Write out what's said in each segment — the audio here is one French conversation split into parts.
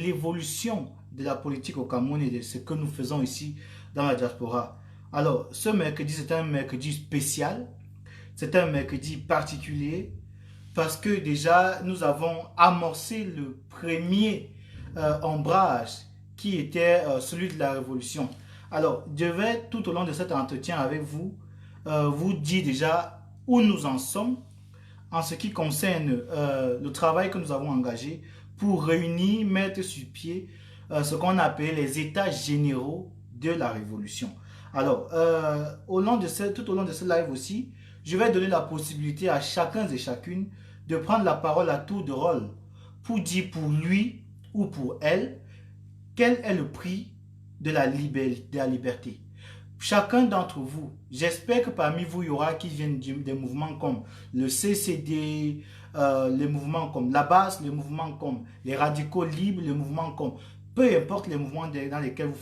l'évolution de la politique au Cameroun et de ce que nous faisons ici dans la diaspora. Alors, ce mercredi, c'est un mercredi spécial, c'est un mercredi particulier parce que déjà, nous avons amorcé le premier ombrage qui était celui de la révolution. Alors, je vais tout au long de cet entretien avec vous, vous dire déjà où nous en sommes en ce qui concerne le travail que nous avons engagé pour réunir, mettre sur pied ce qu'on appelle les états généraux de la révolution. Alors, tout au long de ce live aussi, je vais donner la possibilité à chacun et chacune de prendre la parole à tour de rôle pour dire pour lui ou pour elle quel est le prix de la liberté. Chacun d'entre vous, j'espère que parmi vous, il y aura qui viennent des mouvements comme le CCD, les mouvements comme la BAS, les mouvements comme les radicaux libres, les mouvements comme peu importe les mouvements dans lesquels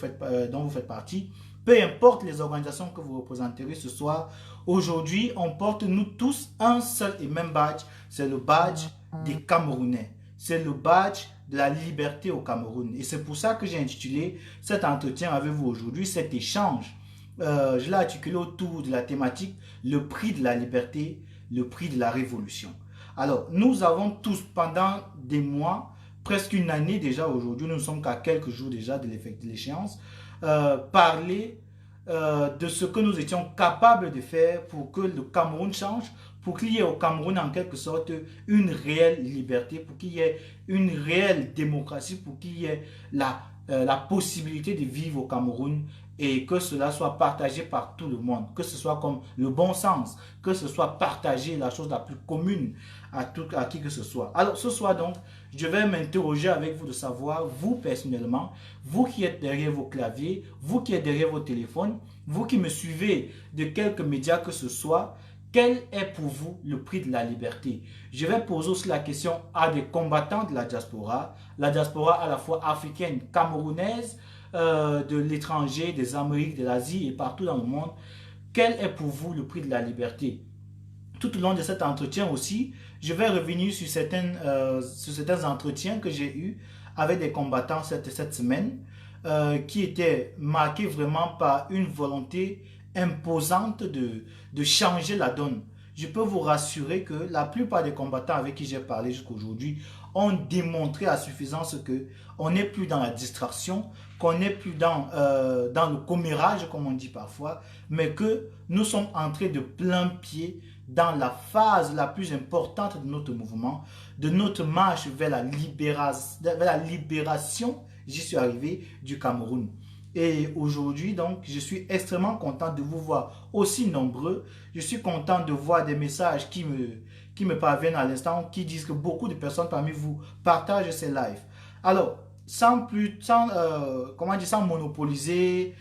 dont vous faites partie, peu importe les organisations que vous représenterez ce soir. Aujourd'hui, on porte nous tous un seul et même badge, c'est le badge des Camerounais. C'est le badge de la liberté au Cameroun. Et c'est pour ça que j'ai intitulé cet entretien avec vous aujourd'hui, cet échange. Je l'ai articulé autour de la thématique le prix de la liberté, le prix de la révolution. Alors, nous avons tous pendant des mois, presque une année déjà aujourd'hui, nous ne sommes qu'à quelques jours déjà de l'échéance, parlé de ce que nous étions capables de faire pour que le Cameroun change, pour qu'il y ait au Cameroun en quelque sorte une réelle liberté, pour qu'il y ait une réelle démocratie, pour qu'il y ait la possibilité de vivre au Cameroun et que cela soit partagé par tout le monde, que ce soit comme le bon sens, que ce soit partagé, la chose la plus commune à qui que ce soit. Alors ce soir donc, je vais m'interroger avec vous de savoir, vous personnellement, vous qui êtes derrière vos claviers, vous qui êtes derrière vos téléphones, vous qui me suivez de quelques médias que ce soit, quel est pour vous le prix de la liberté? Je vais poser aussi la question à des combattants de la diaspora à la fois africaine, camerounaise, de l'étranger, des Amériques, de l'Asie et partout dans le monde. Quel est pour vous le prix de la liberté? Tout au long de cet entretien aussi, je vais revenir sur certains entretiens que j'ai eus avec des combattants cette semaine qui étaient marqués vraiment par une volonté imposante de changer la donne. Je peux vous rassurer que la plupart des combattants avec qui j'ai parlé jusqu'à aujourd'hui ont démontré à suffisance qu'on n'est plus dans la distraction, qu'on n'est plus dans le commérage, comme on dit parfois, mais que nous sommes entrés de plein pied dans la phase la plus importante de notre mouvement, de notre marche vers la libération, j'y suis arrivé, du Cameroun. Et aujourd'hui, donc, je suis extrêmement content de vous voir aussi nombreux. Je suis content de voir des messages qui me parviennent à l'instant, qui disent que beaucoup de personnes parmi vous partagent ces lives. Alors, sans monopoliser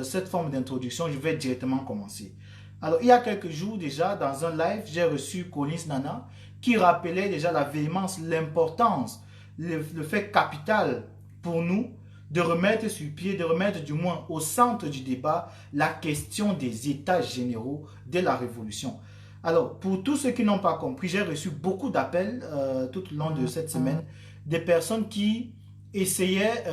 cette forme d'introduction, je vais directement commencer. Alors, il y a quelques jours déjà, dans un live, j'ai reçu Collins Nana qui rappelait déjà la véhémence, l'importance, le fait capital pour nous de remettre sur pied, de remettre du moins au centre du débat la question des états généraux de la révolution. Alors, pour tous ceux qui n'ont pas compris, j'ai reçu beaucoup d'appels tout au long de cette semaine, des personnes qui essayaient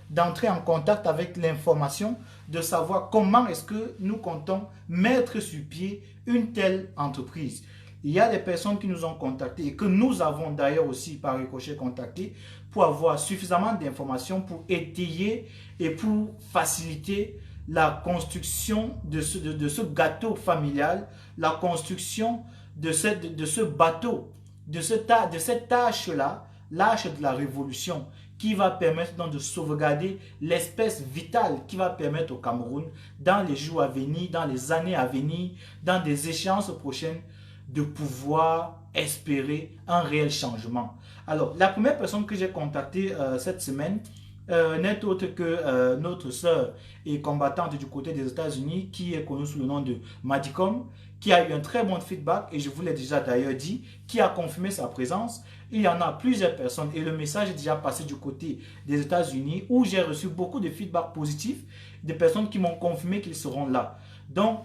d'entrer en contact avec l'information, de savoir comment est-ce que nous comptons mettre sur pied une telle entreprise. Il y a des personnes qui nous ont contactés et que nous avons d'ailleurs aussi par ricochet contacté pour avoir suffisamment d'informations pour étayer et pour faciliter la construction de ce gâteau familial, la construction de ce bateau, de cette tâche-là, l'arche de la révolution, qui va permettre donc de sauvegarder l'espèce vitale qui va permettre au Cameroun, dans les jours à venir, dans les années à venir, dans des échéances prochaines, de pouvoir espérer un réel changement. Alors, la première personne que j'ai contactée cette semaine n'est autre que notre sœur et combattante du côté des États-Unis, qui est connue sous le nom de Madicom, qui a eu un très bon feedback, et je vous l'ai déjà d'ailleurs dit, qui a confirmé sa présence. Il y en a plusieurs personnes, et le message est déjà passé du côté des États-Unis, où j'ai reçu beaucoup de feedback positifs, des personnes qui m'ont confirmé qu'ils seront là. Donc,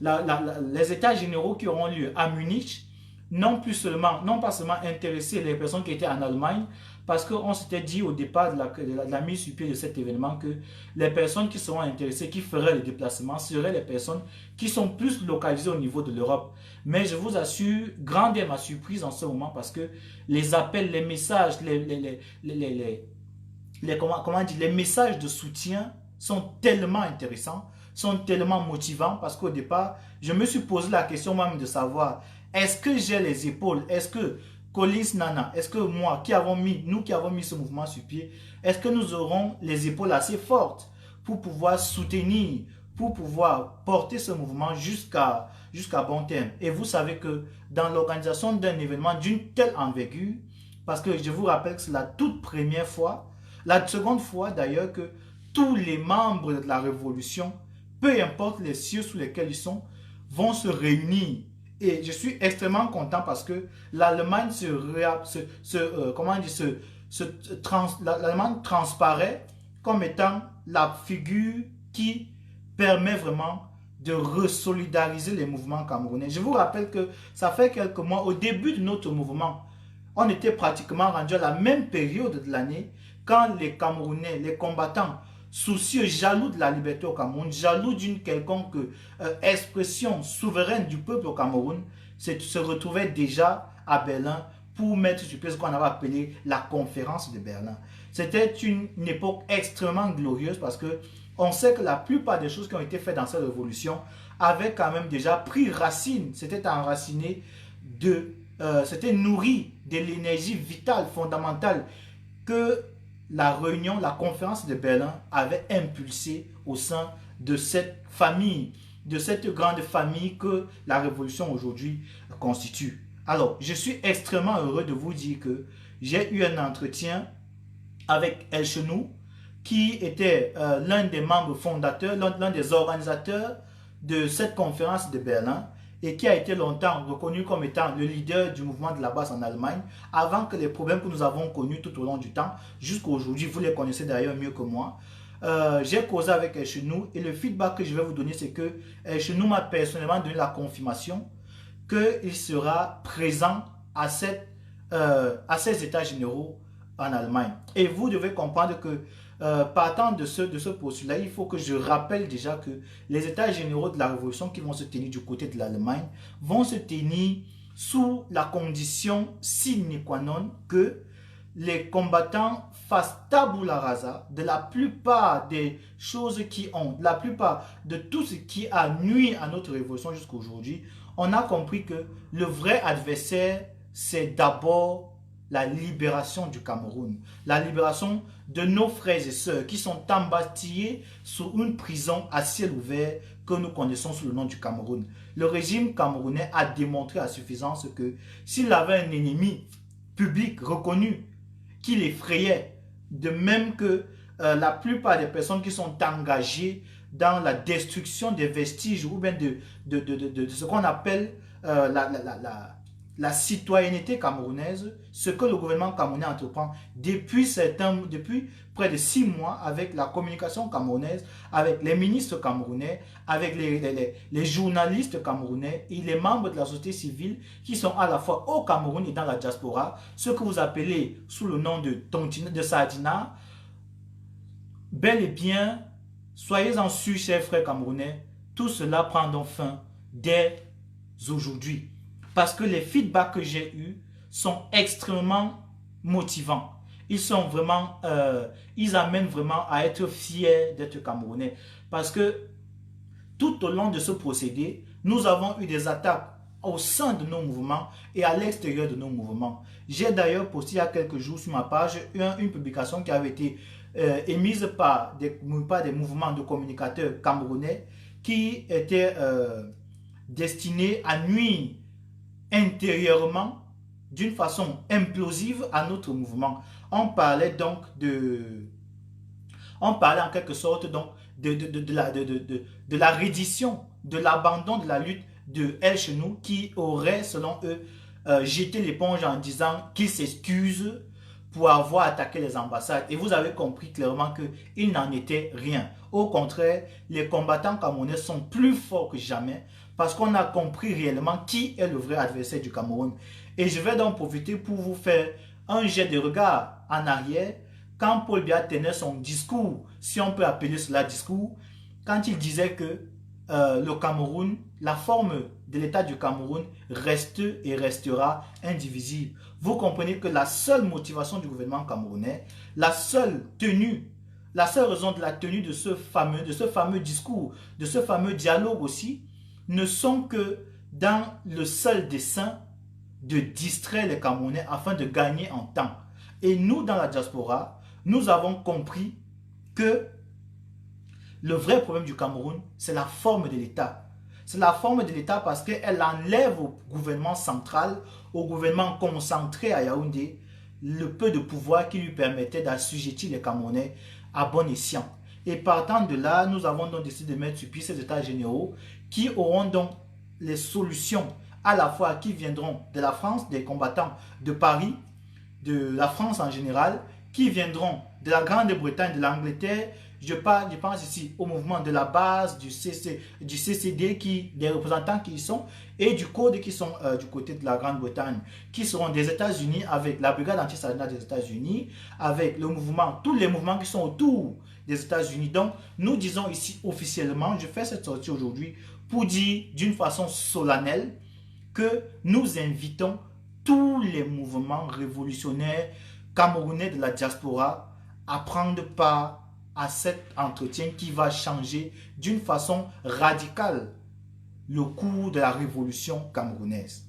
les états généraux qui auront lieu à Munich, non pas seulement intéressé les personnes qui étaient en Allemagne, parce qu'on s'était dit au départ de la mise sur pied de cet événement que les personnes qui seront intéressées, qui feraient le déplacement, seraient les personnes qui sont plus localisées au niveau de l'Europe. Mais je vous assure, grande est ma surprise en ce moment parce que les appels, les messages, comment dire, les messages de soutien sont tellement intéressants, sont tellement motivants parce qu'au départ, je me suis posé la question même de savoir est-ce que j'ai les épaules, est-ce que Collins Nana, est-ce que moi, nous qui avons mis ce mouvement sur pied, est-ce que nous aurons les épaules assez fortes pour pouvoir soutenir, pour pouvoir porter ce mouvement jusqu'à bon terme. Et vous savez que dans l'organisation d'un événement d'une telle envergure, parce que je vous rappelle que c'est la toute première fois, la seconde fois d'ailleurs que tous les membres de la révolution, peu importe les cieux sous lesquels ils sont, vont se réunir. Et je suis extrêmement content parce que l'Allemagne l'Allemagne transparaît comme étant la figure qui permet vraiment de resolidariser les mouvements camerounais. Je vous rappelle que ça fait quelques mois, au début de notre mouvement, on était pratiquement rendu à la même période de l'année quand les Camerounais, les combattants soucieux, jaloux de la liberté au Cameroun, jaloux d'une quelconque expression souveraine du peuple au Cameroun, se retrouvaient déjà à Berlin pour mettre sur pied ce qu'on avait appelé la conférence de Berlin. C'était une époque extrêmement glorieuse parce que on sait que la plupart des choses qui ont été faites dans cette révolution avaient quand même déjà pris racine, c'était enraciné c'était nourri de l'énergie vitale, fondamentale que la réunion, la conférence de Berlin avait impulsé au sein de cette famille, de cette grande famille que la révolution aujourd'hui constitue. Alors, je suis extrêmement heureux de vous dire que j'ai eu un entretien avec El Chenou, qui était l'un des membres fondateurs, l'un des organisateurs de cette conférence de Berlin et qui a été longtemps reconnu comme étant le leader du mouvement de la base en Allemagne, avant que les problèmes que nous avons connus tout au long du temps, jusqu'à aujourd'hui, vous les connaissez d'ailleurs mieux que moi. J'ai causé avec El Chenou et le feedback que je vais vous donner, c'est que El Chenou m'a personnellement donné la confirmation qu'il sera présent à ces états généraux en Allemagne. Et vous devez comprendre que partant de ce postulat, il faut que je rappelle déjà que les états généraux de la révolution qui vont se tenir du côté de l'Allemagne vont se tenir sous la condition sine qua non que les combattants fassent tabula rasa de la plupart des choses la plupart de tout ce qui a nui à notre révolution jusqu'à aujourd'hui. On a compris que le vrai adversaire, c'est d'abord la libération du Cameroun, la libération de nos frères et sœurs qui sont embastillés sous une prison à ciel ouvert que nous connaissons sous le nom du Cameroun. Le régime camerounais a démontré à suffisance que s'il avait un ennemi public reconnu qui l'effrayait, de même que la plupart des personnes qui sont engagées dans la destruction des vestiges ou bien de ce qu'on appelle la citoyenneté camerounaise, ce que le gouvernement camerounais entreprend depuis près de 6 mois avec la communication camerounaise, avec les ministres camerounais, avec les journalistes camerounais et les membres de la société civile qui sont à la fois au Cameroun et dans la diaspora, ce que vous appelez sous le nom de Sardina. Bel et bien, soyez-en sûrs, chers frères camerounais, tout cela prend donc fin dès aujourd'hui. Parce que les feedbacks que j'ai eus sont extrêmement motivants. Ils amènent vraiment à être fiers d'être Camerounais. Parce que tout au long de ce procédé, nous avons eu des attaques au sein de nos mouvements et à l'extérieur de nos mouvements. J'ai d'ailleurs posté il y a quelques jours sur ma page une publication qui avait été émise par des mouvements de communicateurs camerounais qui étaient destinés à nuire intérieurement d'une façon implosive à notre mouvement. On parlait en quelque sorte donc de la reddition, de l'abandon de la lutte de El Chenou qui aurait selon eux jeté l'éponge en disant qu'il s'excuse pour avoir attaqué les ambassades. Et vous avez compris clairement qu'il n'en était rien. Au contraire, les combattants camerounais sont plus forts que jamais parce qu'on a compris réellement qui est le vrai adversaire du Cameroun. Et je vais donc profiter pour vous faire un jet de regard en arrière, quand Paul Biya tenait son discours, si on peut appeler cela discours, quand il disait que le Cameroun, la forme de l'État du Cameroun reste et restera indivisible. Vous comprenez que la seule motivation du gouvernement camerounais, la seule raison de la tenue de ce fameux discours, de ce fameux dialogue aussi, ne sont que dans le seul dessein de distraire les Camerounais afin de gagner en temps. Et nous, dans la diaspora, nous avons compris que le vrai problème du Cameroun, c'est la forme de l'État. C'est la forme de l'État parce qu'elle enlève au gouvernement central, au gouvernement concentré à Yaoundé, le peu de pouvoir qui lui permettait d'assujettir les Camerounais à bon escient. Et partant de là, nous avons donc décidé de mettre sur pied ces États généraux qui auront donc les solutions à la fois qui viendront de la France, des combattants de Paris, de la France en général, qui viendront de la Grande-Bretagne, de l'Angleterre. Je pense ici au mouvement de la base, du CCD, des représentants qui y sont, et du Code qui sont du côté de la Grande-Bretagne, qui seront des États-Unis avec la brigade anti-Salina des États-Unis, avec tous les mouvements qui sont autour des États-Unis. Donc, nous disons ici officiellement, je fais cette sortie aujourd'hui pour dire d'une façon solennelle que nous invitons tous les mouvements révolutionnaires camerounais de la diaspora à prendre part à cet entretien qui va changer d'une façon radicale le cours de la révolution camerounaise.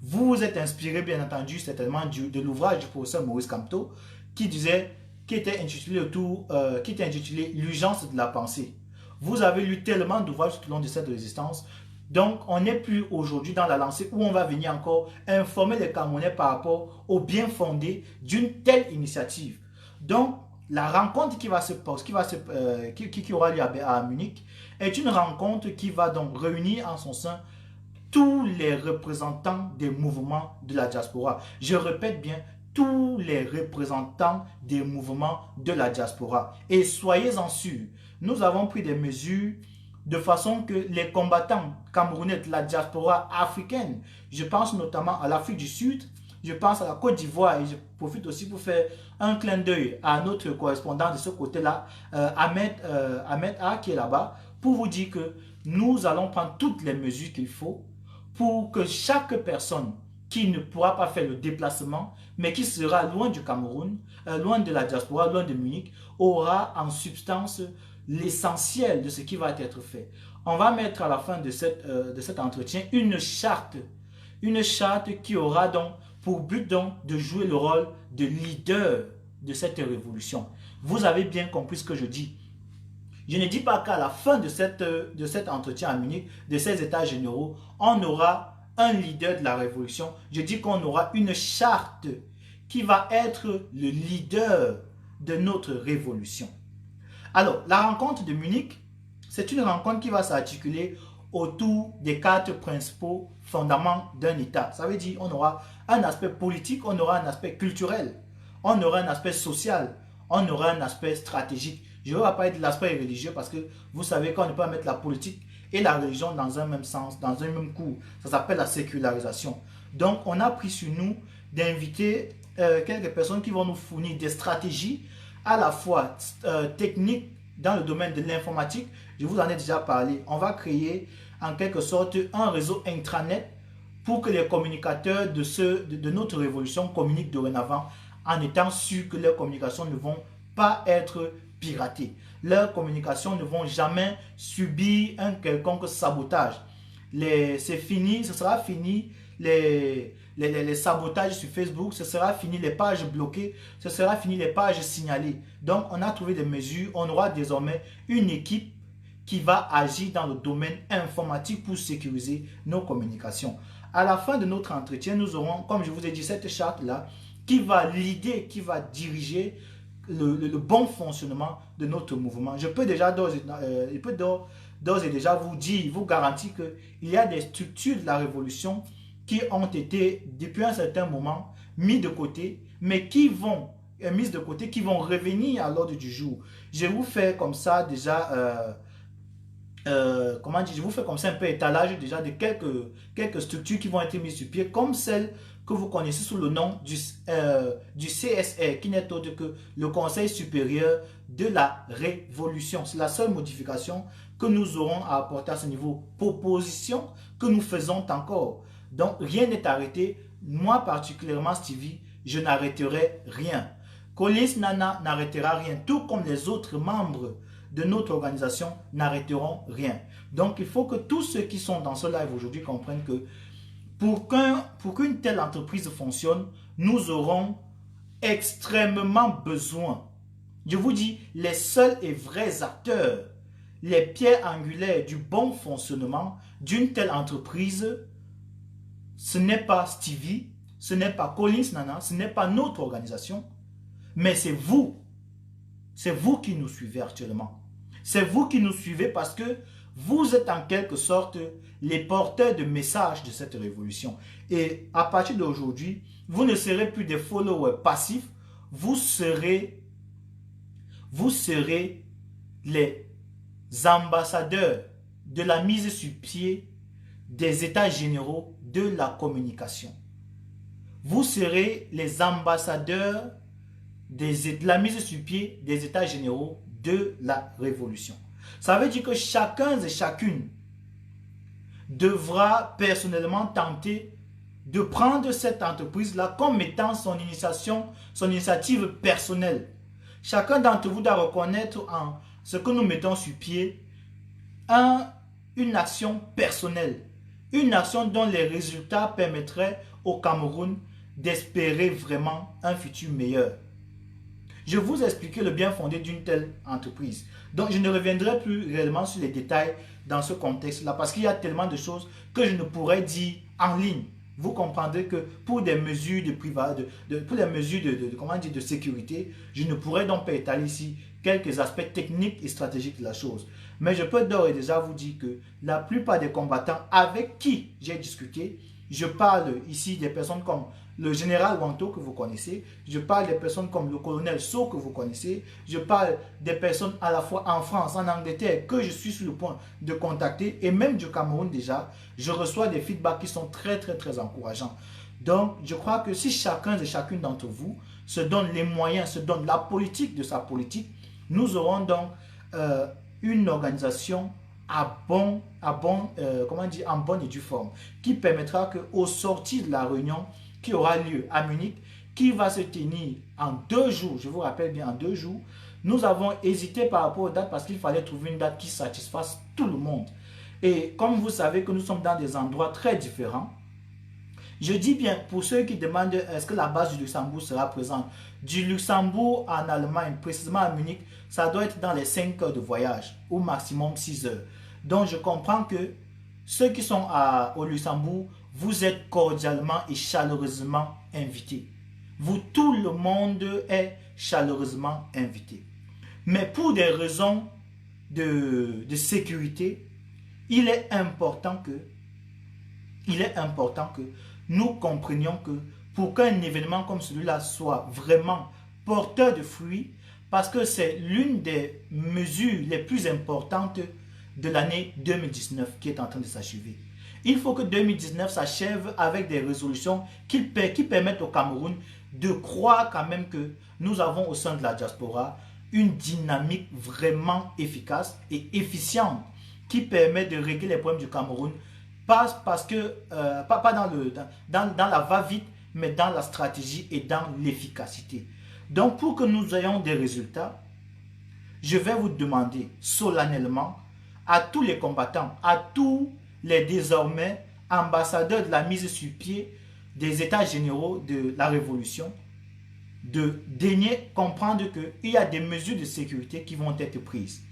Vous vous êtes inspiré bien entendu certainement de l'ouvrage du professeur Maurice Kamto qui était intitulé L'urgence de la pensée. Vous avez lu tellement d'ouvrages tout au long de cette résistance. Donc, on n'est plus aujourd'hui dans la lancée où on va venir encore informer les Camerounais par rapport au bien fondé d'une telle initiative. Donc, la rencontre qui aura lieu à Munich est une rencontre qui va donc réunir en son sein tous les représentants des mouvements de la diaspora. Je répète bien, tous les représentants des mouvements de la diaspora. Et soyez-en sûrs, nous avons pris des mesures de façon que les combattants camerounais de la diaspora africaine, je pense notamment à l'Afrique du Sud, je pense à la Côte d'Ivoire, et je profite aussi pour faire un clin d'œil à notre correspondant de ce côté-là, Ahmed A, qui est là-bas, pour vous dire que nous allons prendre toutes les mesures qu'il faut pour que chaque personne qui ne pourra pas faire le déplacement, mais qui sera loin du Cameroun, loin de la diaspora, loin de Munich, aura en substance l'essentiel de ce qui va être fait. On va mettre à la fin de cet entretien une charte qui aura donc pour but donc de jouer le rôle de leader de cette révolution. Vous avez bien compris ce que je dis. Je ne dis pas qu'à la fin de cet entretien à Munich, de ces états généraux, on aura un leader de la révolution. Je dis qu'on aura une charte qui va être le leader de notre révolution. Alors, la rencontre de Munich, c'est une rencontre qui va s'articuler autour des 4 principaux fondements d'un État. Ça veut dire qu'on aura un aspect politique, on aura un aspect culturel, on aura un aspect social, on aura un aspect stratégique. Je ne vais pas parler de l'aspect religieux parce que vous savez qu'on ne peut pas mettre la politique et la religion dans un même sens, dans un même cours. Ça s'appelle la sécularisation. Donc, on a pris sur nous d'inviter quelques personnes qui vont nous fournir des stratégies à la fois techniques dans le domaine de l'informatique. Je vous en ai déjà parlé. On va créer en quelque sorte un réseau intranet pour que les communicateurs de notre révolution communiquent dorénavant en étant sûrs que leurs communications ne vont pas être piratées. Leurs communications ne vont jamais subir un quelconque sabotage. C'est fini, ce sera fini les sabotages sur Facebook, ce sera fini les pages bloquées, ce sera fini les pages signalées. Donc, on a trouvé des mesures. On aura désormais une équipe qui va agir dans le domaine informatique pour sécuriser nos communications. À la fin de notre entretien, nous aurons, comme je vous ai dit, cette charte-là qui va l'idée, qui va diriger le bon fonctionnement de notre mouvement. Je peux déjà d'ores et déjà vous dire, vous garantir qu'il y a des structures de la révolution qui ont été, depuis un certain moment, mises de côté, mais qui vont revenir à l'ordre du jour. Je vous fais comme ça déjà, je vous fais comme ça un peu étalage déjà de quelques structures qui vont être mises sur pied, comme celle que vous connaissez sous le nom du CSR, qui n'est autre que le Conseil supérieur de la Révolution. C'est la seule modification que nous aurons à apporter à ce niveau. Proposition que nous faisons encore. Donc, rien n'est arrêté. Moi, particulièrement, Stevie, je n'arrêterai rien. Collins Nana n'arrêtera rien, tout comme les autres membres de notre organisation n'arrêteront rien. Donc, il faut que tous ceux qui sont dans ce live aujourd'hui comprennent que pour qu'une telle entreprise fonctionne, nous aurons extrêmement besoin. Je vous dis, les seuls et vrais acteurs, les pierres angulaires du bon fonctionnement d'une telle entreprise, ce n'est pas Stevie, ce n'est pas Collins Nana, ce n'est pas notre organisation, mais c'est vous. C'est vous qui nous suivez actuellement. C'est vous qui nous suivez parce que vous êtes en quelque sorte les porteurs de messages de cette révolution. Et à partir d'aujourd'hui, vous ne serez plus des followers passifs, vous serez les ambassadeurs de la mise sur pied des états généraux de la communication. Vous serez les ambassadeurs de la mise sur pied des états généraux de la révolution. Ça veut dire que chacun et chacune devra personnellement tenter de prendre cette entreprise-là comme étant son initiative personnelle. Chacun d'entre vous doit reconnaître en ce que nous mettons sur pied une action personnelle. Une action dont les résultats permettraient au Cameroun d'espérer vraiment un futur meilleur. Je vous ai expliqué le bien fondé d'une telle entreprise. Donc, je ne reviendrai plus réellement sur les détails dans ce contexte-là parce qu'il y a tellement de choses que je ne pourrais dire en ligne. Vous comprendrez que pour des mesures de sécurité, je ne pourrais donc pas étaler ici quelques aspects techniques et stratégiques de la chose. Mais je peux d'ores et déjà vous dire que la plupart des combattants avec qui j'ai discuté, je parle ici des personnes comme le général Wanto que vous connaissez, je parle des personnes comme le colonel So que vous connaissez, je parle des personnes à la fois en France, en Angleterre que je suis sur le point de contacter et même du Cameroun déjà, je reçois des feedbacks qui sont très encourageants. Donc je crois que si chacun et chacune d'entre vous se donne les moyens, se donne la politique de sa politique, nous aurons donc une organisation en bonne et due forme qui permettra qu'au sortir de la réunion qui aura lieu à Munich, qui va se tenir en 2 jours, je vous rappelle bien en 2 jours, nous avons hésité par rapport aux dates parce qu'il fallait trouver une date qui satisfasse tout le monde. Et comme vous savez que nous sommes dans des endroits très différents, je dis bien, pour ceux qui demandent est-ce que la base du Luxembourg sera présente, du Luxembourg en Allemagne, précisément à Munich, ça doit être dans les 5 heures de voyage, au maximum 6 heures. Donc je comprends que ceux qui sont au Luxembourg, vous êtes cordialement et chaleureusement invités. Vous, tout le monde est chaleureusement invité. Mais pour des raisons de sécurité, il est important que nous comprenions que pour qu'un événement comme celui-là soit vraiment porteur de fruits, parce que c'est l'une des mesures les plus importantes de l'année 2019 qui est en train de s'achever. Il faut que 2019 s'achève avec des résolutions qui permettent au Cameroun de croire quand même que nous avons au sein de la diaspora une dynamique vraiment efficace et efficiente qui permet de régler les problèmes du Cameroun, pas dans la va-vite, mais dans la stratégie et dans l'efficacité. Donc pour que nous ayons des résultats, je vais vous demander solennellement à tous les combattants, à tous les désormais ambassadeurs de la mise sur pied des états généraux de la révolution, de daigner comprendre qu'il y a des mesures de sécurité qui vont être prises.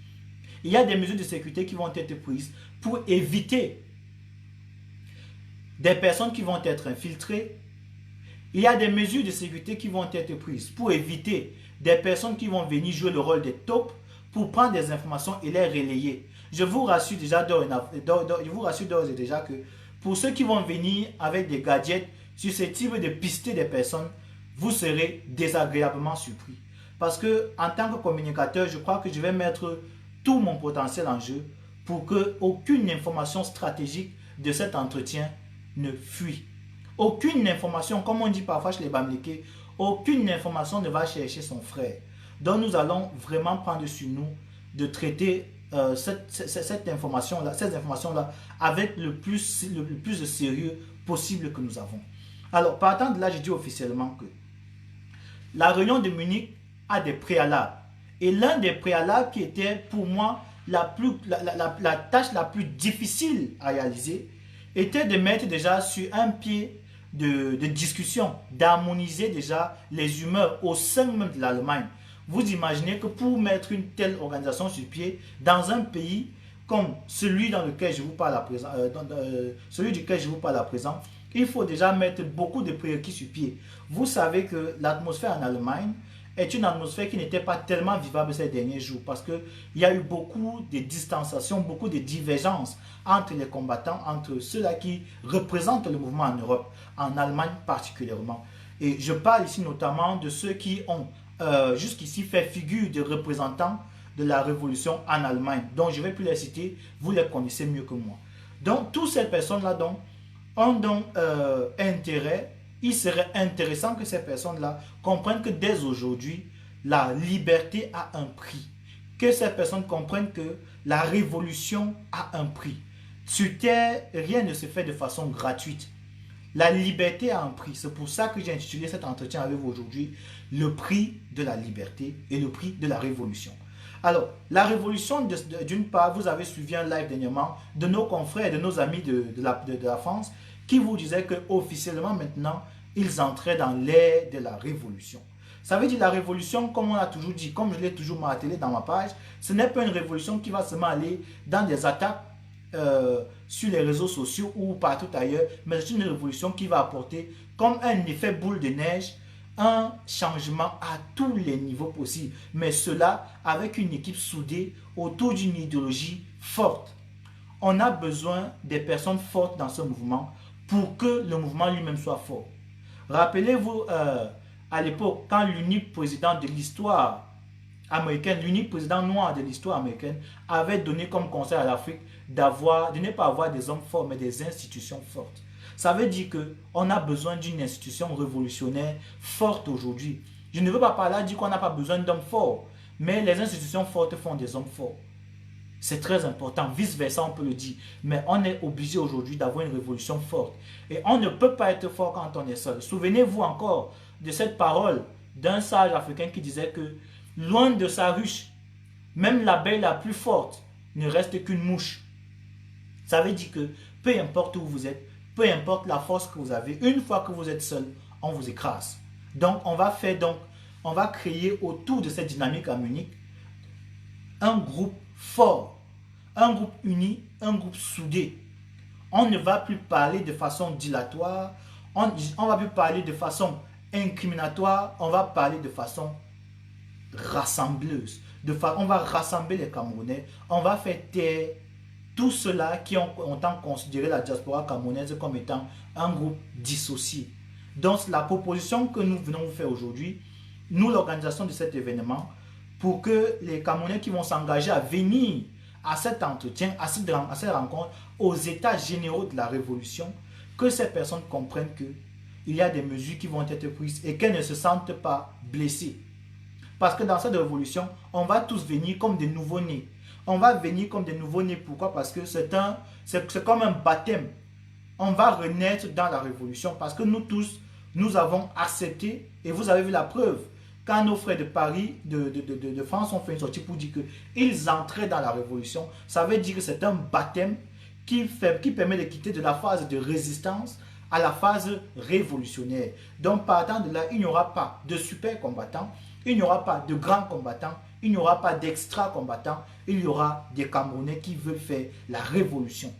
Il y a des mesures de sécurité qui vont être prises pour éviter des personnes qui vont être infiltrées. Il y a des mesures de sécurité qui vont être prises pour éviter des personnes qui vont venir jouer le rôle des taupes pour prendre des informations et les relayer. Je vous rassure d'ores et déjà que pour ceux qui vont venir avec des gadgets susceptibles de pister des personnes, vous serez désagréablement surpris. Parce que en tant que communicateur, je crois que je vais mettre tout mon potentiel en jeu pour qu'aucune information stratégique de cet entretien ne fuit. Aucune information, comme on dit parfois chez les Bamileke, aucune information ne va chercher son frère. Donc nous allons vraiment prendre sur nous de traiter cette information-là, ces informations-là avec le plus de sérieux possible que nous avons. Alors, partant de là, je dis officiellement que la réunion de Munich a des préalables. Et l'un des préalables qui était pour moi la tâche la plus difficile à réaliser était de mettre déjà sur un pied de discussion, d'harmoniser déjà les humeurs au sein même de l'Allemagne. Vous imaginez que pour mettre une telle organisation sur pied dans un pays comme celui dans lequel je vous parle à présent, celui duquel je vous parle à présent, il faut déjà mettre beaucoup de prérequis sur pied. Vous savez que l'atmosphère en Allemagne est une atmosphère qui n'était pas tellement vivable ces derniers jours parce qu'il y a eu beaucoup de distanciations, beaucoup de divergences entre les combattants, entre ceux-là qui représentent le mouvement en Europe, en Allemagne particulièrement. Et je parle ici notamment de ceux qui ont jusqu'ici fait figure de représentants de la révolution en Allemagne, dont je ne vais plus les citer, vous les connaissez mieux que moi. Donc, toutes ces personnes-là ont donc intérêt. Il serait intéressant que ces personnes-là comprennent que dès aujourd'hui, la liberté a un prix. Que ces personnes comprennent que la révolution a un prix. Sur Terre, rien ne se fait de façon gratuite. La liberté a un prix. C'est pour ça que j'ai intitulé cet entretien avec vous aujourd'hui, le prix de la liberté et le prix de la révolution. Alors, la révolution, d'une part, vous avez suivi un live dernièrement de nos confrères, de nos amis de la France, qui vous disaient qu'officiellement maintenant, ils entraient dans l'ère de la révolution. Ça veut dire la révolution, comme on a toujours dit, comme je l'ai toujours martelé dans ma page, ce n'est pas une révolution qui va seulement aller dans des attaques sur les réseaux sociaux ou partout ailleurs, mais c'est une révolution qui va apporter comme un effet boule de neige, un changement à tous les niveaux possibles, mais cela avec une équipe soudée autour d'une idéologie forte. On a besoin des personnes fortes dans ce mouvement pour que le mouvement lui-même soit fort. Rappelez-vous à l'époque, quand l'unique président de l'histoire américaine, l'unique président noir de l'histoire américaine avait donné comme conseil à l'Afrique de ne pas avoir des hommes forts, mais des institutions fortes. Ça veut dire qu'on a besoin d'une institution révolutionnaire forte aujourd'hui. Je ne veux pas par là dire qu'on n'a pas besoin d'hommes forts, mais les institutions fortes font des hommes forts. C'est très important, vice-versa on peut le dire. Mais on est obligé aujourd'hui d'avoir une révolution forte. Et on ne peut pas être fort quand on est seul. Souvenez-vous encore de cette parole d'un sage africain qui disait que loin de sa ruche, même l'abeille la plus forte ne reste qu'une mouche. Ça veut dire que peu importe où vous êtes, peu importe la force que vous avez, une fois que vous êtes seul, on vous écrase. Donc on va créer autour de cette dynamique à Munich un groupe fort, un groupe uni, un groupe soudé. On ne va plus parler de façon dilatoire, on ne va plus parler de façon incriminatoire, on va parler de façon rassembleuse. On va rassembler les Camerounais, on va faire taire tous ceux-là qui ont considéré la diaspora camerounaise comme étant un groupe dissocié. Donc la proposition que nous venons vous faire aujourd'hui, nous l'organisation de cet événement, pour que les Camerounais qui vont s'engager à venir à cet entretien, à cette rencontre, aux états généraux de la révolution, que ces personnes comprennent qu'il y a des mesures qui vont être prises et qu'elles ne se sentent pas blessées. Parce que dans cette révolution, on va tous venir comme des nouveaux-nés. On va venir comme des nouveaux-nés. Pourquoi? Parce que c'est comme un baptême. On va renaître dans la révolution parce que nous tous, nous avons accepté, et vous avez vu la preuve, quand nos frères de Paris, de France ont fait une sortie pour dire qu'ils entraient dans la révolution, ça veut dire que c'est un baptême qui permet de quitter de la phase de résistance à la phase révolutionnaire. Donc partant de là, il n'y aura pas de super combattants, il n'y aura pas de grands combattants, il n'y aura pas d'extra combattants, il y aura des Camerounais qui veulent faire la révolution.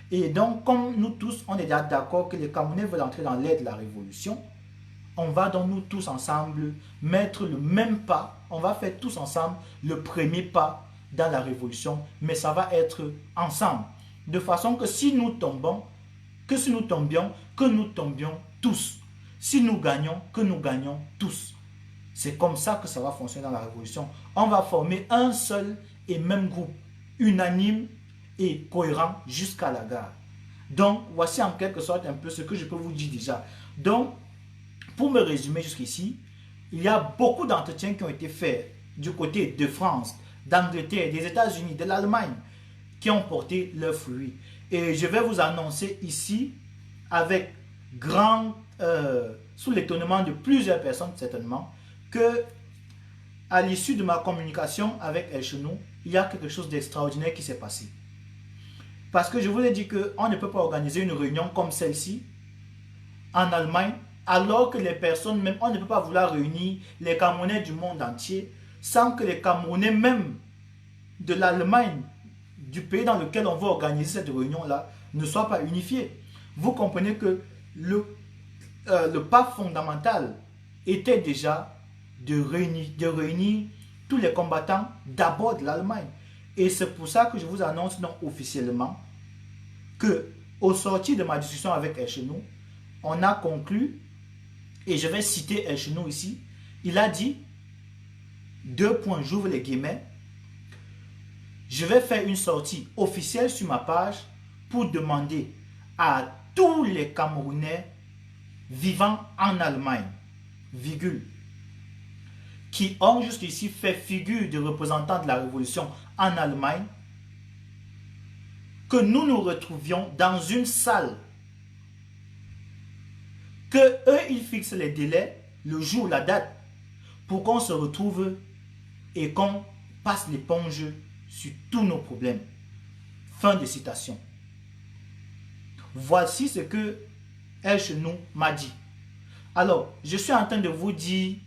Et donc, comme nous tous, on est d'accord que les Camerounais veulent entrer dans l'ère de la révolution, on va donc nous tous ensemble mettre le même pas, on va faire tous ensemble le premier pas dans la révolution, mais ça va être ensemble. De façon que si nous tombons, que nous tombions tous. Si nous gagnons, que nous gagnons tous. C'est comme ça que ça va fonctionner dans la révolution. On va former un seul et même groupe, unanime et cohérent jusqu'à la gare. Donc, voici en quelque sorte un peu ce que je peux vous dire déjà. Donc, pour me résumer jusqu'ici, il y a beaucoup d'entretiens qui ont été faits du côté de France, d'Angleterre, des États-Unis, de l'Allemagne, qui ont porté leurs fruits. Et je vais vous annoncer ici, avec sous l'étonnement de plusieurs personnes certainement, que à l'issue de ma communication avec El Chenou, il y a quelque chose d'extraordinaire qui s'est passé. Parce que je vous ai dit qu'on ne peut pas organiser une réunion comme celle-ci en Allemagne, alors que les personnes, même, on ne peut pas vouloir réunir les Camerounais du monde entier sans que les Camerounais même de l'Allemagne, du pays dans lequel on va organiser cette réunion-là, ne soient pas unifiés. Vous comprenez que le pas fondamental était déjà de réunir tous les combattants d'abord de l'Allemagne. Et c'est pour ça que je vous annonce non officiellement que au sortir de ma discussion avec El Chenou, on a conclu, et je vais citer El Chenou ici, il a dit, j'ouvre les guillemets, je vais faire une sortie officielle sur ma page pour demander à tous les Camerounais vivant en Allemagne, virgule, qui ont jusqu'ici fait figure de représentants de la révolution en Allemagne, que nous nous retrouvions dans une salle, que eux ils fixent les délais, le jour, la date, pour qu'on se retrouve et qu'on passe l'éponge sur tous nos problèmes. Fin de citation. Voici ce que El Chenou m'a dit. Alors, je suis en train de vous dire,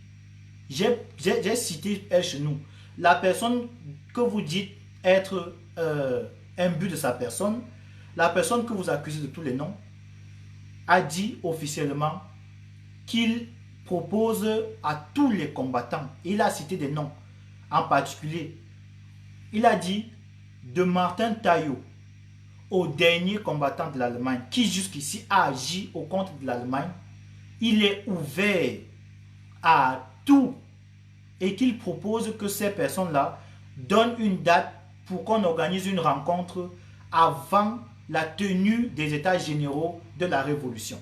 j'ai cité El Chenou, la personne que vous dites être imbu de sa personne, la personne que vous accusez de tous les noms, a dit officiellement qu'il propose à tous les combattants, il a cité des noms, en particulier, il a dit de Martin Taillot au dernier combattant de l'Allemagne qui jusqu'ici a agi au compte de l'Allemagne, il est ouvert à tout et qu'il propose que ces personnes-là donnent une date pour qu'on organise une rencontre avant la tenue des états généraux de la Révolution.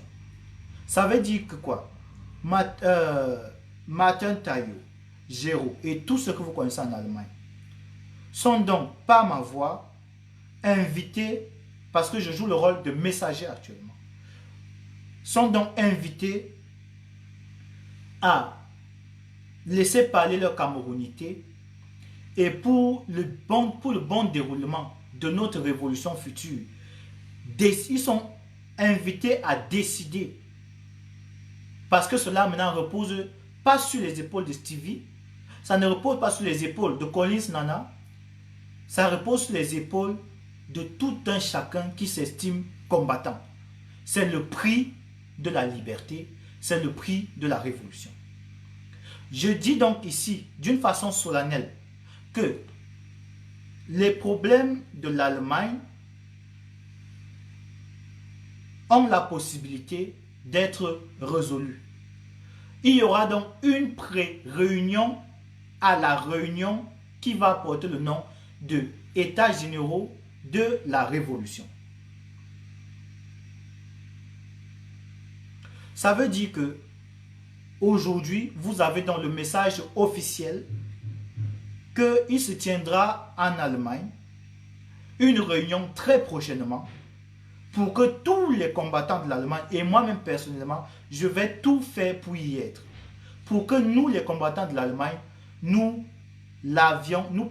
Ça veut dire que quoi? Martin Taillot, Géraud et tout ce que vous connaissez en Allemagne sont donc, par ma voix, invités, parce que je joue le rôle de messager actuellement, sont donc invités à laisser parler leur camerounité et pour le bon déroulement de notre révolution future, ils sont invités à décider, parce que cela maintenant repose pas sur les épaules de Stevie, ça ne repose pas sur les épaules de Collins Nana, ça repose sur les épaules de tout un chacun qui s'estime combattant. C'est le prix de la liberté, c'est le prix de la révolution. Je dis donc ici, d'une façon solennelle, que les problèmes de l'Allemagne ont la possibilité d'être résolus. Il y aura donc une pré-réunion à la réunion qui va porter le nom de États généraux de la Révolution. Ça veut dire que aujourd'hui, vous avez dans le message officiel qu'il se tiendra en Allemagne une réunion très prochainement pour que tous les combattants de l'Allemagne, et moi-même personnellement, je vais tout faire pour y être. Pour que nous, les combattants de l'Allemagne, nous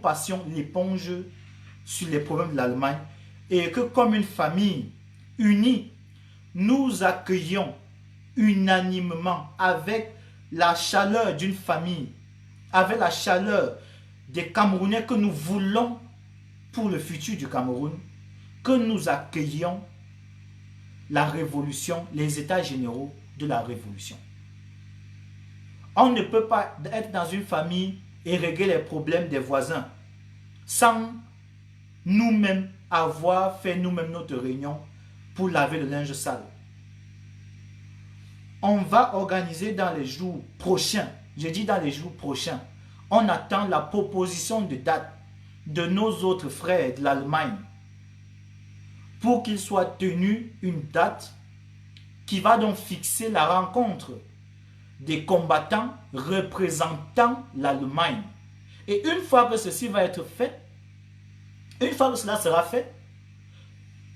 passions l'éponge sur les problèmes de l'Allemagne et que comme une famille unie, nous accueillions unanimement avec la chaleur d'une famille, avec la chaleur des Camerounais que nous voulons pour le futur du Cameroun, que nous accueillions la révolution, les états généraux de la révolution. On ne peut pas être dans une famille et régler les problèmes des voisins sans nous-mêmes avoir fait nous-mêmes notre réunion pour laver le linge sale. On va organiser dans les jours prochains, je dis dans les jours prochains, on attend la proposition de date de nos autres frères de l'Allemagne pour qu'il soit tenu une date qui va donc fixer la rencontre des combattants représentant l'Allemagne. Et une fois que ceci va être fait, une fois que cela sera fait,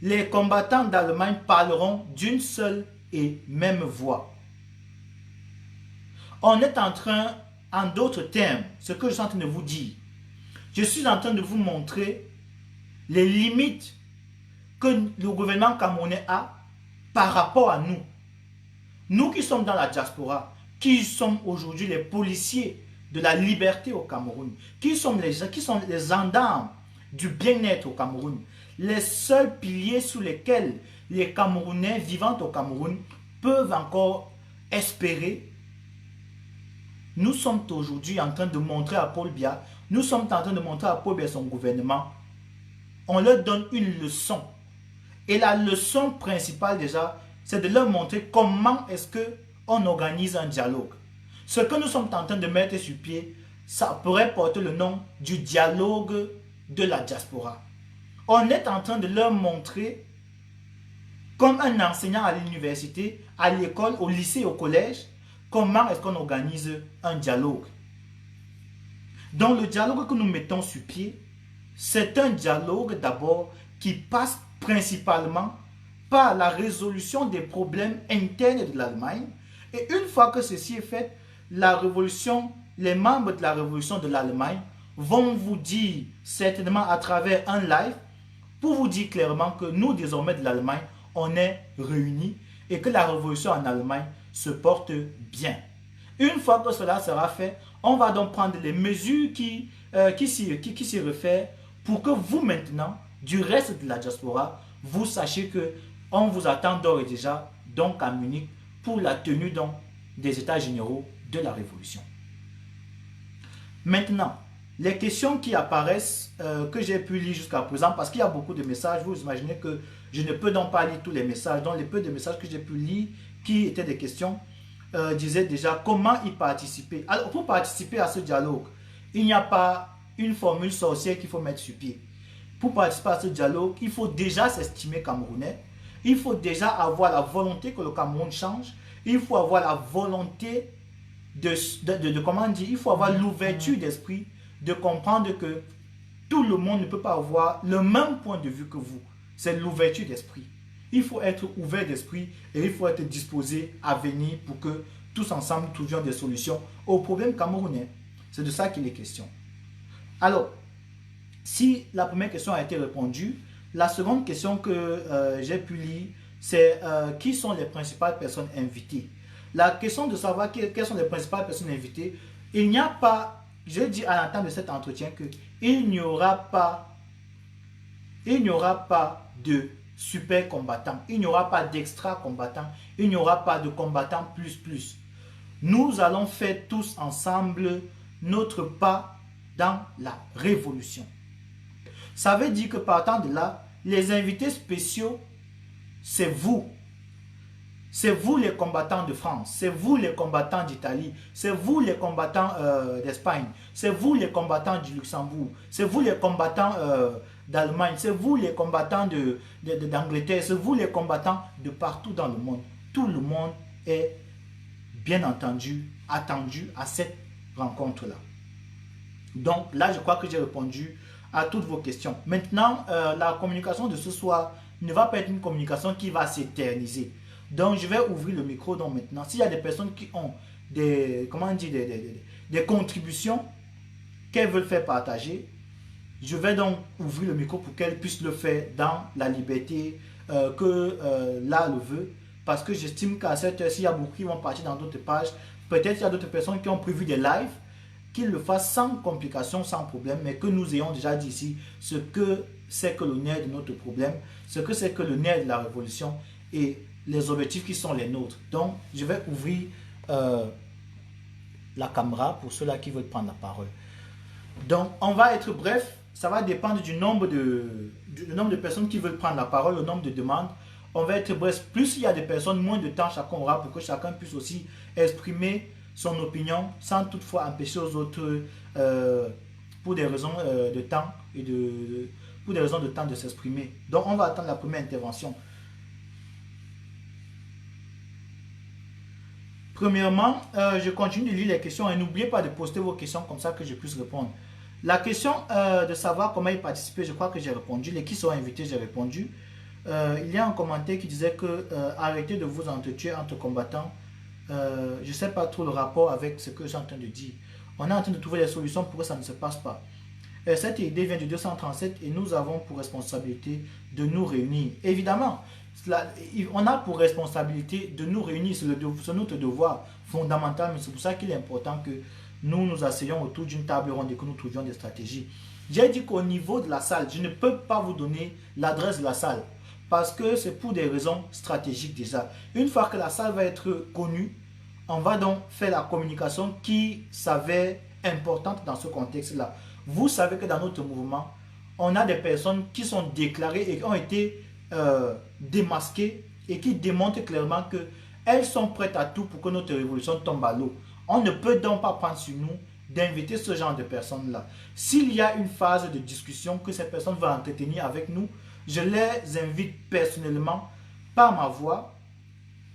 les combattants d'Allemagne parleront d'une seule et même voix. On est en train, en d'autres termes, ce que je suis en train de vous dire, je suis en train de vous montrer les limites que le gouvernement camerounais a par rapport à nous. Nous qui sommes dans la diaspora, qui sommes aujourd'hui les policiers de la liberté au Cameroun, qui sont les gendarmes du bien-être au Cameroun, les seuls piliers sous lesquels les Camerounais vivant au Cameroun peuvent encore espérer. Nous sommes aujourd'hui en train de montrer à Paul Biya, nous sommes en train de montrer à Paul Biya et son gouvernement, on leur donne une leçon. Et la leçon principale déjà, c'est de leur montrer comment est-ce qu'on organise un dialogue. Ce que nous sommes en train de mettre sur pied, ça pourrait porter le nom du dialogue de la diaspora. On est en train de leur montrer, comme un enseignant à l'université, à l'école, au lycée, au collège, comment est-ce qu'on organise un dialogue. Donc le dialogue que nous mettons sur pied, c'est un dialogue d'abord qui passe principalement par la résolution des problèmes internes de l'Allemagne. Et une fois que ceci est fait, les membres de la révolution de l'Allemagne vont vous dire, certainement à travers un live, pour vous dire clairement que nous, désormais de l'Allemagne, on est réunis et que la révolution en Allemagne se porte bien. Une fois que cela sera fait, on va donc prendre les mesures qui s'y réfèrent pour que vous maintenant, du reste de la diaspora, vous sachiez que on vous attend d'ores et déjà donc à Munich pour la tenue donc des états généraux de la révolution. Maintenant, les questions qui apparaissent, que j'ai pu lire jusqu'à présent, parce qu'il y a beaucoup de messages, vous imaginez que je ne peux donc pas lire tous les messages, donc les peu de messages que j'ai pu lire, qui étaient des questions, disaient déjà comment y participer. Alors, pour participer à ce dialogue, il n'y a pas une formule sorcière qu'il faut mettre sur pied. Pour participer à ce dialogue, il faut déjà s'estimer camerounais, il faut déjà avoir la volonté que le Cameroun change, il faut avoir la volonté comment dire, il faut avoir l'ouverture d'esprit de comprendre que tout le monde ne peut pas avoir le même point de vue que vous. C'est l'ouverture d'esprit. Il faut être ouvert d'esprit et il faut être disposé à venir pour que tous ensemble trouvions des solutions aux problèmes camerounais. C'est de ça qu'il est question. Alors, si la première question a été répondue, la seconde question que j'ai pu lire, c'est qui sont les principales personnes invitées. La question de savoir quelles sont les principales personnes invitées, il n'y a pas, je dis à l'entente de cet entretien qu'il n'y aura pas de super combattants, il n'y aura pas d'extra combattants, il n'y aura pas de combattants plus. Nous allons faire tous ensemble notre pas dans la révolution. Ça veut dire que partant de là, les invités spéciaux, c'est vous. C'est vous les combattants de France, c'est vous les combattants d'Italie, c'est vous les combattants d'Espagne, c'est vous les combattants du Luxembourg, c'est vous les combattants d'Allemagne, c'est vous les combattants d'Angleterre, c'est vous les combattants de partout dans le monde. Tout le monde est bien entendu attendu à cette rencontre-là. Donc là, je crois que j'ai répondu à toutes vos questions. Maintenant, la communication de ce soir ne va pas être une communication qui va s'éterniser. Donc, je vais ouvrir le micro donc maintenant. S'il y a des personnes qui ont des contributions qu'elles veulent faire partager, je vais donc ouvrir le micro pour qu'elles puissent le faire dans la liberté que là le veut. Parce que j'estime qu'à cette heure-ci, il y a beaucoup qui vont partir dans d'autres pages. Peut-être qu'il y a d'autres personnes qui ont prévu des lives, qu'ils le fassent sans complication, sans problème, mais que nous ayons déjà dit ici ce que c'est que le nerf de notre problème, ce que c'est que le nerf de la révolution et les objectifs qui sont les nôtres. Donc, je vais ouvrir la caméra pour ceux-là qui veulent prendre la parole. Donc, on va être bref. Ça va dépendre du nombre de personnes qui veulent prendre la parole, le nombre de demandes. On va être bref. Plus il y a des personnes, moins de temps chacun aura pour que chacun puisse aussi exprimer son opinion sans toutefois empêcher aux autres, pour des raisons de temps et pour des raisons de temps de s'exprimer. Donc, on va attendre la première intervention. Premièrement, je continue de lire les questions et n'oubliez pas de poster vos questions comme ça que je puisse répondre. La question de savoir comment y participer, je crois que j'ai répondu. Les qui sont invités, j'ai répondu. Il y a un commentaire qui disait que arrêtez de vous entretuer entre combattants. Je ne sais pas trop le rapport avec ce que je suis en train de dire. On est en train de trouver des solutions pour que ça ne se passe pas. Cette idée vient du 237 et nous avons pour responsabilité de nous réunir. Évidemment, on a pour responsabilité de nous réunir, c'est notre devoir fondamental, mais c'est pour ça qu'il est important que nous nous asseyons autour d'une table ronde et que nous trouvions des stratégies. J'ai dit qu'au niveau de la salle, je ne peux pas vous donner l'adresse de la salle parce que c'est pour des raisons stratégiques déjà. Une fois que la salle va être connue, on va donc faire la communication qui s'avère importante dans ce contexte-là. Vous savez que dans notre mouvement, on a des personnes qui sont déclarées et qui ont été démasquées et qui démontrent clairement qu'elles sont prêtes à tout pour que notre révolution tombe à l'eau. On ne peut donc pas prendre sur nous d'inviter ce genre de personnes-là. S'il y a une phase de discussion que ces personnes vont entretenir avec nous, je les invite personnellement par ma voix.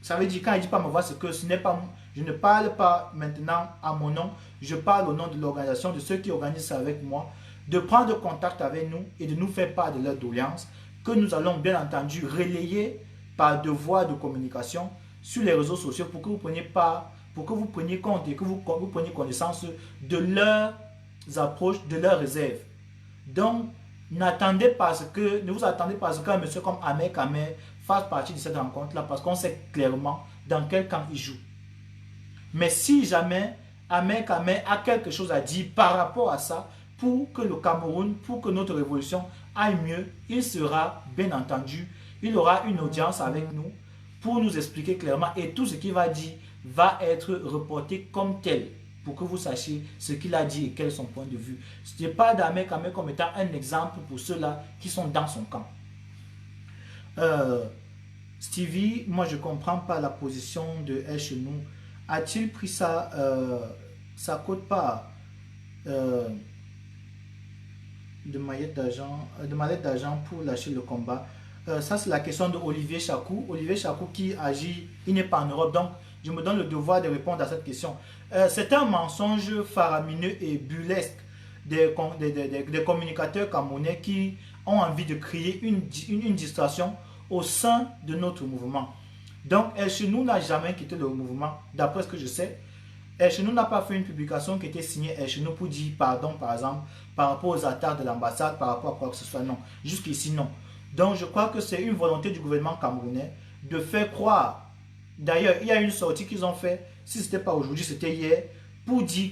Ça veut dire, quand je dis par ma voix, c'est que ce n'est pas, je ne parle pas maintenant à mon nom, je parle au nom de l'organisation, de ceux qui organisent ça avec moi, de prendre contact avec nous et de nous faire part de leur doléance, que nous allons bien entendu relayer par devoir de communication sur les réseaux sociaux pour que vous preniez part, pour que vous preniez compte et que vous preniez connaissance de leurs approches, de leurs réserves. Donc, ne vous attendez pas à ce qu'un monsieur comme Ahmed Kamer fasse partie de cette rencontre-là parce qu'on sait clairement dans quel camp il joue. Mais si jamais Ahmed Kamer a quelque chose à dire par rapport à ça, pour que le Cameroun, pour que notre révolution aille mieux, il sera, bien entendu, il aura une audience avec nous pour nous expliquer clairement et tout ce qu'il va dire va être reporté comme tel pour que vous sachiez ce qu'il a dit et quel est son point de vue. Ce n'est pas d'Ahmed Kamer comme étant un exemple pour ceux-là qui sont dans son camp. Stevie, moi je ne comprends pas la position de El Chenou. A-t-il pris ça coûte pas de mallette d'argent pour lâcher le combat. Ça c'est la question de Olivier Chakou. Olivier Chakou qui agit, il n'est pas en Europe, donc je me donne le devoir de répondre à cette question. C'est un mensonge faramineux et burlesque des communicateurs camerounais qui ont envie de créer une distraction au sein de notre mouvement. Donc El Chenou n'a jamais quitté le mouvement, d'après ce que je sais. El Chenou n'a pas fait une publication qui était signée El Chenou pour dire pardon, par exemple, par rapport aux attaques de l'ambassade, par rapport à quoi que ce soit. Non, jusqu'ici, non. Donc, je crois que c'est une volonté du gouvernement camerounais de faire croire. D'ailleurs, il y a une sortie qu'ils ont fait, si ce n'était pas aujourd'hui, c'était hier, pour dire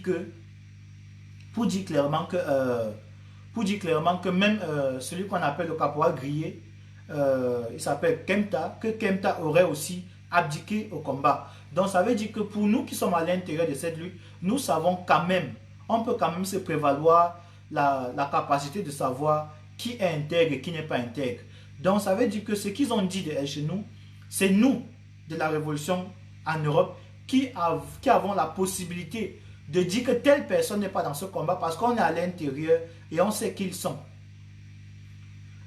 clairement que même celui qu'on appelle le caporal grillé, il s'appelle Kemta, que Kemta aurait aussi abdiqué au combat. Donc ça veut dire que pour nous qui sommes à l'intérieur de cette lutte, nous savons quand même, on peut quand même se prévaloir la capacité de savoir qui est intègre et qui n'est pas intègre. Donc ça veut dire que ce qu'ils ont dit de chez nous, c'est nous de la révolution en Europe qui avons la possibilité de dire que telle personne n'est pas dans ce combat parce qu'on est à l'intérieur et on sait qui ils sont.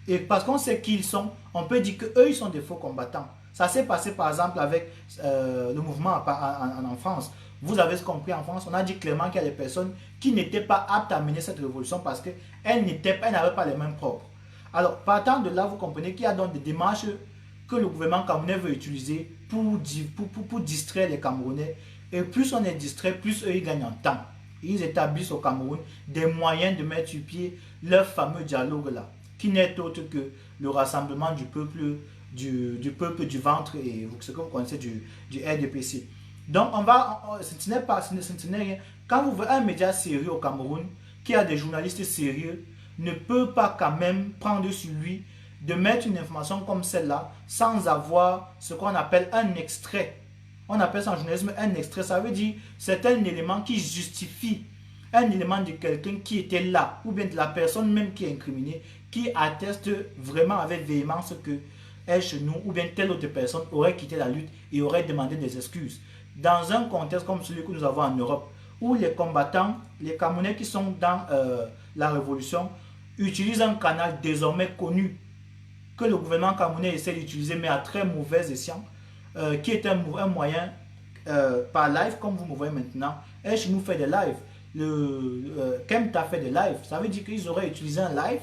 Et parce qu'on sait qui ils sont, on peut dire qu'eux, ils sont des faux combattants. Ça s'est passé par exemple avec le mouvement en France. Vous avez compris, en France, on a dit clairement qu'il y a des personnes qui n'étaient pas aptes à mener cette révolution parce qu'elles n'avaient pas les mains propres. Alors, partant de là, vous comprenez qu'il y a donc des démarches que le gouvernement camerounais veut utiliser pour distraire les Camerounais. Et plus on est distrait, plus eux, ils gagnent en temps. Ils établissent au Cameroun des moyens de mettre sur pied leur fameux dialogue-là, qui n'est autre que le rassemblement du peuple du ventre et ce que vous connaissez du RDPC. Donc, ce n'est rien. Quand vous voyez un média sérieux au Cameroun, qui a des journalistes sérieux, ne peut pas quand même prendre sur lui de mettre une information comme celle-là sans avoir ce qu'on appelle un extrait. On appelle ça en journalisme un extrait. Ça veut dire c'est un élément qui justifie, un élément de quelqu'un qui était là, ou bien de la personne même qui est incriminée, qui atteste vraiment avec véhémence que El Chenou ou bien telle autre personne aurait quitté la lutte et aurait demandé des excuses. Dans un contexte comme celui que nous avons en Europe, où les combattants, les Camerounais qui sont dans la révolution, utilise un canal désormais connu que le gouvernement camerounais essaie d'utiliser, mais à très mauvais escient, qui est un moyen par live, comme vous me voyez maintenant. Et chez nous fait des lives. Kemta fait des lives. Ça veut dire qu'ils auraient utilisé un live,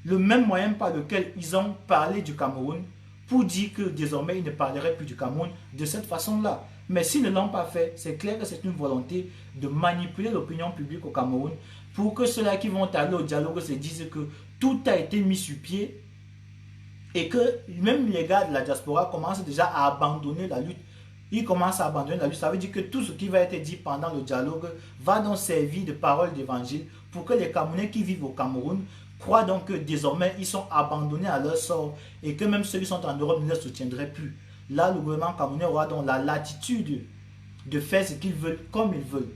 le même moyen par lequel ils ont parlé du Cameroun, pour dire que désormais ils ne parleraient plus du Cameroun de cette façon-là. Mais s'ils ne l'ont pas fait, c'est clair que c'est une volonté de manipuler l'opinion publique au Cameroun pour que ceux-là qui vont aller au dialogue se disent que tout a été mis sur pied et que même les gars de la diaspora commencent déjà à abandonner la lutte. Ils commencent à abandonner la lutte. Ça veut dire que tout ce qui va être dit pendant le dialogue va donc servir de parole d'évangile pour que les Camerounais qui vivent au Cameroun croient donc que désormais ils sont abandonnés à leur sort et que même ceux qui sont en Europe ne les soutiendraient plus. Là, le gouvernement camerounais aura donc la latitude de faire ce qu'ils veulent comme ils veulent.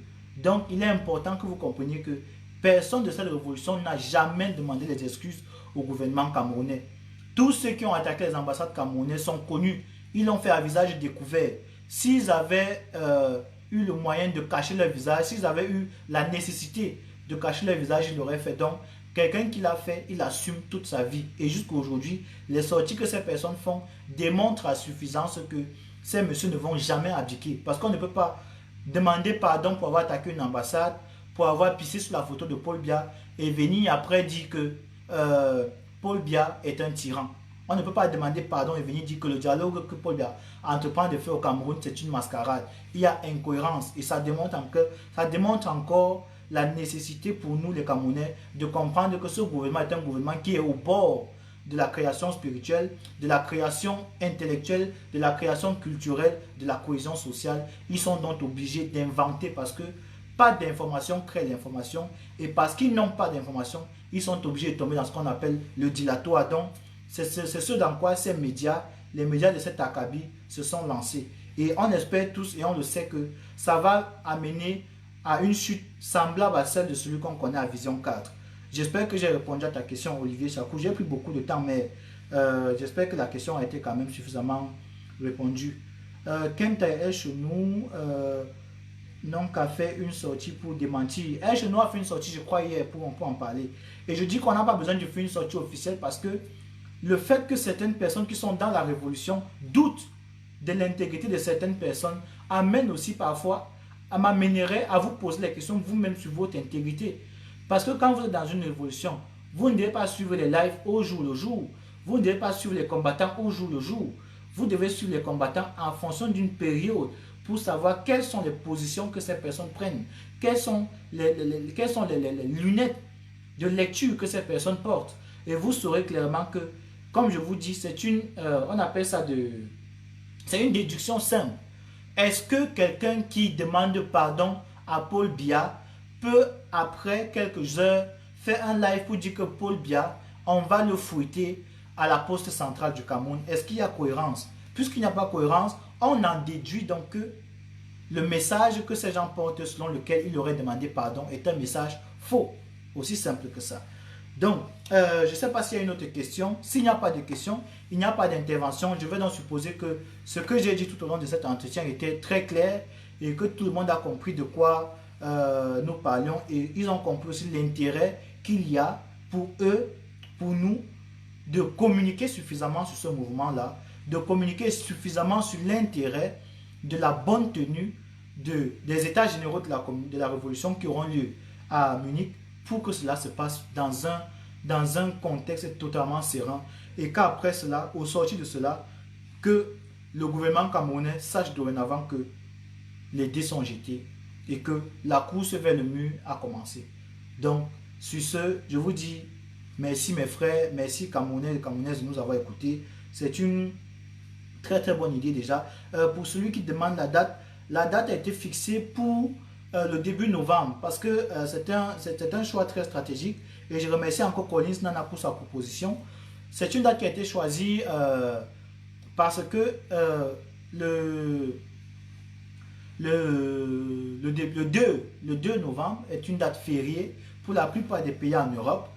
Donc, il est important que vous compreniez que personne de cette révolution n'a jamais demandé des excuses au gouvernement camerounais. Tous ceux qui ont attaqué les ambassades camerounaises sont connus. Ils l'ont fait à visage découvert. S'ils avaient eu le moyen de cacher leur visage, s'ils avaient eu la nécessité de cacher leur visage, ils l'auraient fait. Donc, quelqu'un qui l'a fait, il assume toute sa vie. Et jusqu'à aujourd'hui, les sorties que ces personnes font démontrent à suffisance que ces messieurs ne vont jamais abdiquer. Parce qu'on ne peut pas demander pardon pour avoir attaqué une ambassade, pour avoir pissé sur la photo de Paul Biya et venir après dire que Paul Biya est un tyran. On ne peut pas demander pardon et venir dire que le dialogue que Paul Biya entreprend de faire au Cameroun, c'est une mascarade. Il y a incohérence et ça démontre encore la nécessité pour nous les Camerounais de comprendre que ce gouvernement est un gouvernement qui est au bord de la création spirituelle, de la création intellectuelle, de la création culturelle, de la cohésion sociale. Ils sont donc obligés d'inventer parce que pas d'information crée l'information et parce qu'ils n'ont pas d'information, ils sont obligés de tomber dans ce qu'on appelle le dilatoire. Donc, c'est ce dans quoi ces médias, les médias de cet acabit se sont lancés. Et on espère tous et on le sait que ça va amener à une chute semblable à celle de celui qu'on connaît à Vision 4. J'espère que j'ai répondu à ta question, Olivier Chakou. J'ai pris beaucoup de temps, mais j'espère que la question a été quand même suffisamment répondue. Kemta est chez nous, donc a fait une sortie pour démentir. Elle chez nous a fait une sortie, je crois, hier, pour en parler. Et je dis qu'on n'a pas besoin de faire une sortie officielle parce que le fait que certaines personnes qui sont dans la révolution doutent de l'intégrité de certaines personnes amène aussi parfois, m'amènerait à vous poser les questions vous-même sur votre intégrité. Parce que quand vous êtes dans une révolution, vous ne devez pas suivre les lives au jour le jour. Vous ne devez pas suivre les combattants au jour le jour. Vous devez suivre les combattants en fonction d'une période pour savoir quelles sont les positions que ces personnes prennent. Quelles sont les lunettes de lecture que ces personnes portent. Et vous saurez clairement que, comme je vous dis, c'est une, on appelle ça c'est une déduction simple. Est-ce que quelqu'un qui demande pardon à Paul Biya peut, après quelques heures, faire un live pour dire que Paul Biya, on va le fouetter à la poste centrale du Cameroun? Est-ce qu'il y a cohérence? Puisqu'il n'y a pas cohérence, on en déduit donc que le message que ces gens portent selon lequel il aurait demandé pardon est un message faux. Aussi simple que ça. Donc, je ne sais pas s'il y a une autre question. S'il n'y a pas de question, il n'y a pas d'intervention. Je vais donc supposer que ce que j'ai dit tout au long de cet entretien était très clair et que tout le monde a compris de quoi nous parlions. Et ils ont compris aussi l'intérêt qu'il y a pour eux, pour nous, de communiquer suffisamment sur ce mouvement-là, de communiquer suffisamment sur l'intérêt de la bonne tenue des états généraux de la révolution qui auront lieu à Munich, pour que cela se passe dans un contexte totalement serein et qu'après cela, au sortir de cela, que le gouvernement camerounais sache dorénavant que les dés sont jetés et que la course vers le mur a commencé. Donc, sur ce, je vous dis merci mes frères, merci Camerounais et Camerounaises de nous avoir écoutés. C'est une très très bonne idée déjà. Pour celui qui demande la date a été fixée pour le début novembre parce que c'est un choix très stratégique et je remercie encore Collins Nana pour sa proposition. C'est une date qui a été choisie parce que le 2 novembre est une date fériée pour la plupart des pays en Europe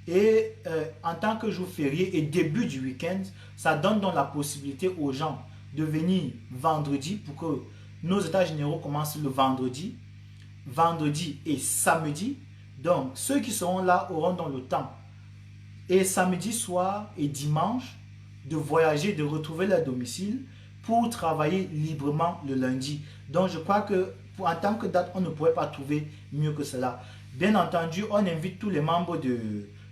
et en tant que jour férié et début du week-end, ça donne donc la possibilité aux gens de venir vendredi pour que nos états généraux commencent le vendredi et samedi Donc, ceux qui seront là auront dans le temps, et samedi soir et dimanche, de voyager, de retrouver leur domicile pour travailler librement le lundi. Donc, je crois que en tant que date, on ne pourrait pas trouver mieux que cela. Bien entendu, on invite tous les membres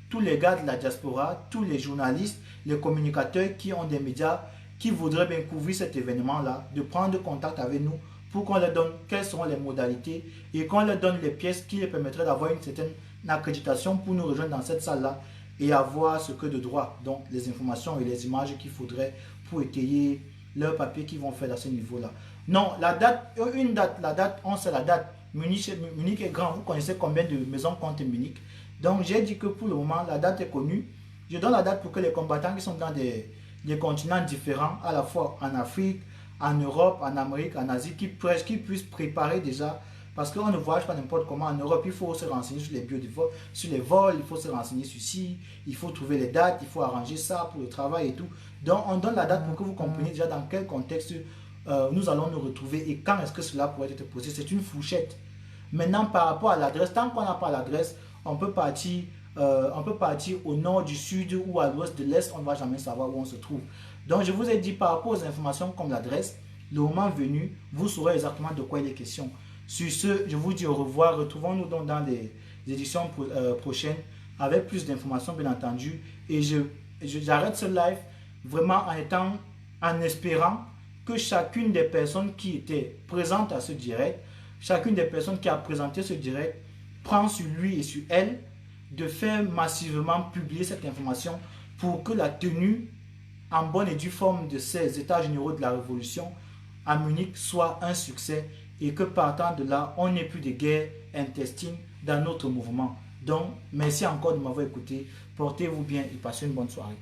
tous les gars de la diaspora, tous les journalistes, les communicateurs qui ont des médias, qui voudraient bien couvrir cet événement-là, de prendre contact avec nous pour qu'on leur donne quelles seront les modalités et qu'on leur donne les pièces qui les permettraient d'avoir une certaine accréditation pour nous rejoindre dans cette salle-là et avoir ce que de droit, donc les informations et les images qu'il faudrait pour étayer leurs papiers qu'ils vont faire à ce niveau-là. Non, la date, on sait la date. Munich est grand, vous connaissez combien de maisons compte Munich. Donc j'ai dit que pour le moment, la date est connue. Je donne la date pour que les combattants qui sont dans des continents différents, à la fois en Afrique, en Europe, en Amérique, en Asie, qui puissent préparer déjà, parce qu'on ne voyage pas n'importe comment. En Europe, il faut se renseigner sur les billets de vol, sur les vols, il faut se renseigner sur ci, il faut trouver les dates, il faut arranger ça pour le travail et tout. Donc on donne la date pour que vous compreniez déjà dans quel contexte nous allons nous retrouver et quand est-ce que cela pourrait être posé. C'est une fourchette. Maintenant, par rapport à l'adresse, tant qu'on n'a pas l'adresse, on peut partir au nord, du sud ou à l'ouest, de l'est, on ne va jamais savoir où on se trouve. Donc, je vous ai dit par rapport aux informations comme l'adresse, le moment venu, vous saurez exactement de quoi il est question. Sur ce, je vous dis au revoir. Retrouvons-nous donc dans les éditions prochaines avec plus d'informations, bien entendu. Et j'arrête ce live vraiment en espérant que chacune des personnes qui étaient présentes à ce direct, chacune des personnes qui a présenté ce direct, prend sur lui et sur elle de faire massivement publier cette information pour que la tenue en bonne et due forme de ces états généraux de la révolution à Munich soit un succès et que partant de là, on n'ait plus de guerre intestine dans notre mouvement. Donc, merci encore de m'avoir écouté. Portez-vous bien et passez une bonne soirée.